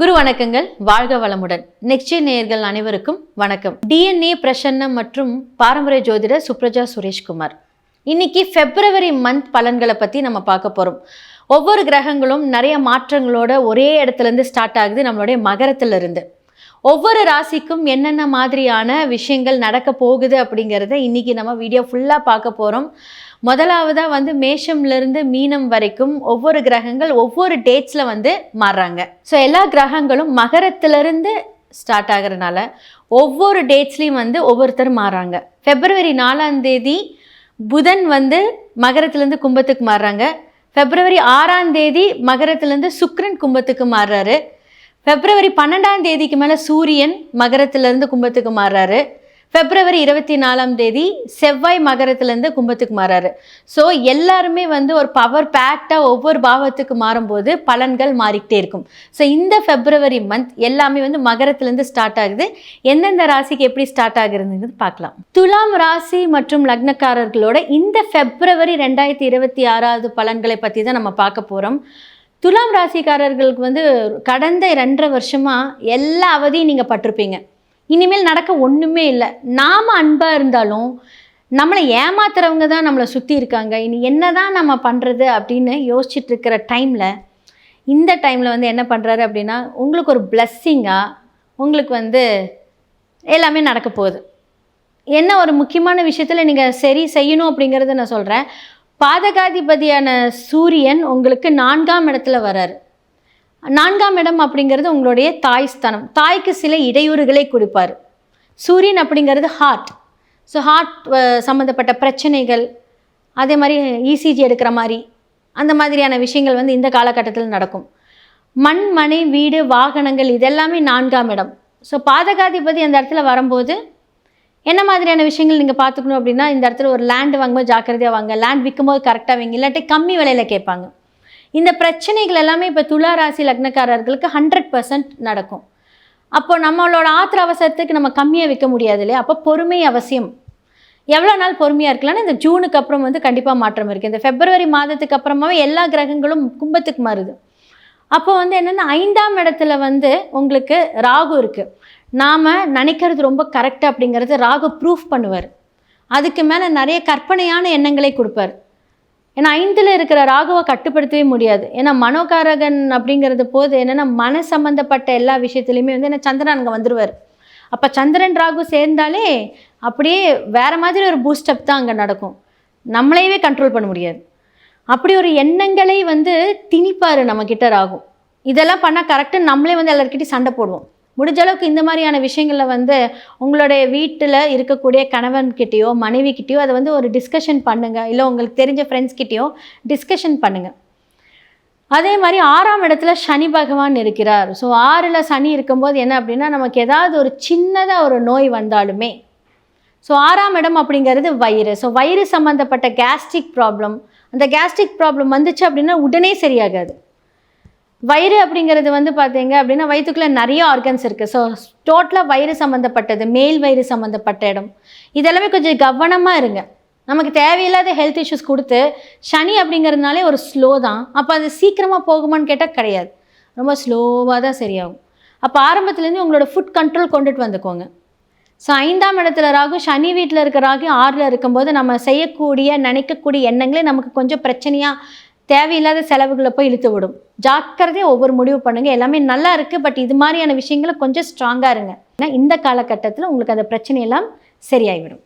குரு வணக்கங்கள். வாழ்க வளமுடன். நெக்ஸ்ட் நேயர்கள் அனைவருக்கும் வணக்கம். டிஎன்ஏ பிரசன்னம் மற்றும் பாரம்பரிய ஜோதிடர் சுப்ரஜா சுரேஷ்குமார். இன்னைக்கு பிப்ரவரி மந்த் பலன்களை பற்றி நம்ம பார்க்க போகிறோம். ஒவ்வொரு கிரகங்களும் நிறைய மாற்றங்களோட ஒரே இடத்துலேருந்து ஸ்டார்ட் ஆகுது. நம்மளுடைய மகரத்திலிருந்து ஒவ்வொரு ராசிக்கும் என்னென்ன மாதிரியான விஷயங்கள் நடக்க போகுது அப்படிங்கிறத இன்னைக்கு நம்ம வீடியோ ஃபுல்லாக பார்க்க போகிறோம். முதலாவதாக மேஷம்லேருந்து மீனம் வரைக்கும் ஒவ்வொரு கிரகங்கள் ஒவ்வொரு டேட்ஸில் மாறுறாங்க. ஸோ எல்லா கிரகங்களும் மகரத்திலிருந்து ஸ்டார்ட் ஆகிறதுனால ஒவ்வொரு டேட்ஸ்லையும் ஒவ்வொருத்தர் மாறுறாங்க. பிப்ரவரி 4ஆம் தேதி புதன் மகரத்திலேருந்து கும்பத்துக்கு மாறுறாங்க. பிப்ரவரி 6ஆம் தேதி மகரத்திலேருந்து சுக்கிரன் கும்பத்துக்கு மாறுறாரு. பிப்ரவரி 12ஆம் தேதிக்கு மேலே சூரியன் மகரத்திலேருந்து கும்பத்துக்கு மாறுறாரு. பிப்ரவரி 24ஆம் தேதி செவ்வாய் மகரத்திலேருந்து கும்பத்துக்கு மாறாரு. ஸோ எல்லாருமே ஒரு பவர் பேக்டாக ஒவ்வொரு பாவத்துக்கு மாறும்போது பலன்கள் மாறிக்கிட்டே இருக்கும். ஸோ இந்த பிப்ரவரி மந்த் எல்லாமே மகரத்திலேருந்து ஸ்டார்ட் ஆகுது. எந்தெந்த ராசிக்கு எப்படி ஸ்டார்ட் ஆகுறதுங்கிறது பார்க்கலாம். துலாம் ராசி மற்றும் லக்னக்காரர்களோட இந்த பிப்ரவரி 2026 பலன்களை பற்றி தான் நம்ம பார்க்க போகிறோம். துலாம் ராசிக்காரர்களுக்கு கடந்த 2.5 வருஷமாக எல்லா அவதியும் நீங்கள் பட்டிருப்பீங்க. இனிமேல் நடக்க ஒன்றுமே இல்லை. நாம் அன்பாக இருந்தாலும் நம்மளை ஏமாத்துறவங்க தான் நம்மளை சுற்றி இருக்காங்க. இனி என்ன தான் நம்ம பண்ணுறது அப்படின்னு யோசிச்சுட்டு இருக்கிற டைமில் இந்த டைமில் என்ன பண்ணுறாரு அப்படின்னா உங்களுக்கு ஒரு பிளஸ்ஸிங்காக உங்களுக்கு எல்லாமே நடக்க போகுது. என்ன ஒரு முக்கியமான விஷயத்தில் நீங்கள் சரி செய்யணும் அப்படிங்கிறத நான் சொல்கிறேன். பாதகாதிபதியான சூரியன் உங்களுக்கு 4ஆம் இடத்துல வராரு. 4ஆம் இடம் அப்படிங்கிறது உங்களுடைய தாய் ஸ்தானம். தாய்க்கு சில இடையூறுகளை கொடுப்பார். சூரியன் அப்படிங்கிறது ஹார்ட். ஸோ ஹார்ட் சம்மந்தப்பட்ட பிரச்சனைகள், அதே மாதிரி இசிஜி எடுக்கிற மாதிரி அந்த மாதிரியான விஷயங்கள் இந்த காலகட்டத்தில் நடக்கும். மண், மனை, வீடு, வாகனங்கள் இதெல்லாமே 4ஆம் இடம். ஸோ பாதகாதிபதி அந்த இடத்துல வரும்போது என்ன மாதிரியான விஷயங்கள் நீங்கள் பார்த்துக்கணும் அப்படின்னா, இந்த இடத்துல ஒரு லேண்டு வாங்கும்போது ஜாக்கிரதையாக வாங்க. லேண்ட் விற்கும்போது கரெக்டாக வைங்க, இல்லாட்டி கம்மி விலையில் கேட்பாங்க. இந்த பிரச்சனைகள் எல்லாமே இப்போ துலா ராசி லக்னக்காரர்களுக்கு 100% நடக்கும். அப்போது நம்மளோட ஆத்திர அவசரத்துக்கு நம்ம கம்மியாக விற்க முடியாது இல்லையா? அப்போ பொறுமை அவசியம். எவ்வளோ நாள் பொறுமையாக இருக்கலாம்னா இந்த ஜூனுக்கு அப்புறம் கண்டிப்பாக மாற்றம் இருக்குது. இந்த பிப்ரவரி மாதத்துக்கு அப்புறமாவே எல்லா கிரகங்களும் கும்பத்துக்கு மாறுது. அப்போ என்னென்னா 5ஆம் இடத்துல உங்களுக்கு ராகு இருக்குது. நாம் நினைக்கிறது ரொம்ப கரெக்டாக அப்படிங்கிறது ராகு ப்ரூஃப் பண்ணுவார். அதுக்கு மேலே நிறைய கற்பனையான எண்ணங்களை கொடுப்பார். ஏன்னா 5ல் இருக்கிற ராகுவை கட்டுப்படுத்தவே முடியாது. ஏன்னா மனோகாரகன் அப்படிங்கிறது போது என்னென்னா மன சம்மந்தப்பட்ட எல்லா விஷயத்துலையுமே என்ன சந்திரன் அங்கே வந்துடுவார். அப்போ சந்திரன் ராகு சேர்ந்தாலே அப்படியே வேறு மாதிரி ஒரு பூஸ்டப் தான் அங்கே நடக்கும். நம்மளையவே கண்ட்ரோல் பண்ண முடியாது. அப்படி ஒரு எண்ணங்களை திணிப்பார் நம்மக்கிட்ட ராகு. இதெல்லாம் பண்ணால் கரெக்டாக நம்மளே எல்லாருக்கிட்டையும் சண்டை போடுவோம். முடிஞ்ச அளவுக்கு இந்த மாதிரியான விஷயங்களில் உங்களுடைய வீட்டில் இருக்கக்கூடிய கணவன்கிட்டையோ மனைவிக்கிட்டேயோ அதை ஒரு டிஸ்கஷன் பண்ணுங்கள். இல்லை உங்களுக்கு தெரிஞ்ச ஃப்ரெண்ட்ஸ்கிட்டையோ டிஸ்கஷன் பண்ணுங்கள். அதே மாதிரி 6ஆம் இடத்துல சனி பகவான் இருக்கிறார். ஸோ 6ல் சனி இருக்கும்போது என்ன அப்படின்னா நமக்கு ஏதாவது ஒரு சின்னதாக ஒரு நோய் வந்தாலுமே, ஸோ 6ஆம் இடம் அப்படிங்கிறது வயிறு. ஸோ வயிறு சம்மந்தப்பட்ட கேஸ்ட்ரிக் ப்ராப்ளம், அந்த கேஸ்ட்ரிக் ப்ராப்ளம் வந்துச்சு அப்படின்னா உடனே சரியாகாது. வயிறு அப்படிங்கிறது பார்த்தீங்க அப்படின்னா வயிற்றுக்குள்ளே நிறைய ஆர்கன்ஸ் இருக்குது. ஸோ டோட்டலாக வயிறு சம்மந்தப்பட்டது, மேல் வயிறு சம்மந்தப்பட்ட இடம், இதெல்லாமே கொஞ்சம் கவனமாக இருங்க. நமக்கு தேவையில்லாத ஹெல்த் இஷ்யூஸ் கொடுத்து சனி அப்படிங்கிறதுனாலே ஒரு ஸ்லோ தான். அப்போ அது சீக்கிரமாக போகுமான்னு கேட்டால் கிடையாது, ரொம்ப ஸ்லோவாக தான் சரியாகும். அப்போ ஆரம்பத்துலேருந்து உங்களோட ஃபுட் கண்ட்ரோல் கொண்டுட்டு வந்துக்கோங்க. ஸோ 5ஆம் இடத்துல ராகு, சனி வீட்டில் இருக்கிற ராகு 6ல் இருக்கும்போது நம்ம செய்யக்கூடிய நினைக்கக்கூடிய எண்ணங்களே நமக்கு கொஞ்சம் பிரச்சனையாக தேவையில்லாத செலவுகளை போய் இழுத்து விடும். ஜாக்கிரதையாக ஒவ்வொரு முடிவு பண்ணுங்கள். எல்லாமே நல்லா இருக்குது, பட் இது மாதிரியான விஷயங்களை கொஞ்சம் ஸ்ட்ராங்காக இருங்க. ஏன்னா இந்த காலகட்டத்தில் உங்களுக்கு அந்த பிரச்சனையெல்லாம் சரியாகிவிடும்.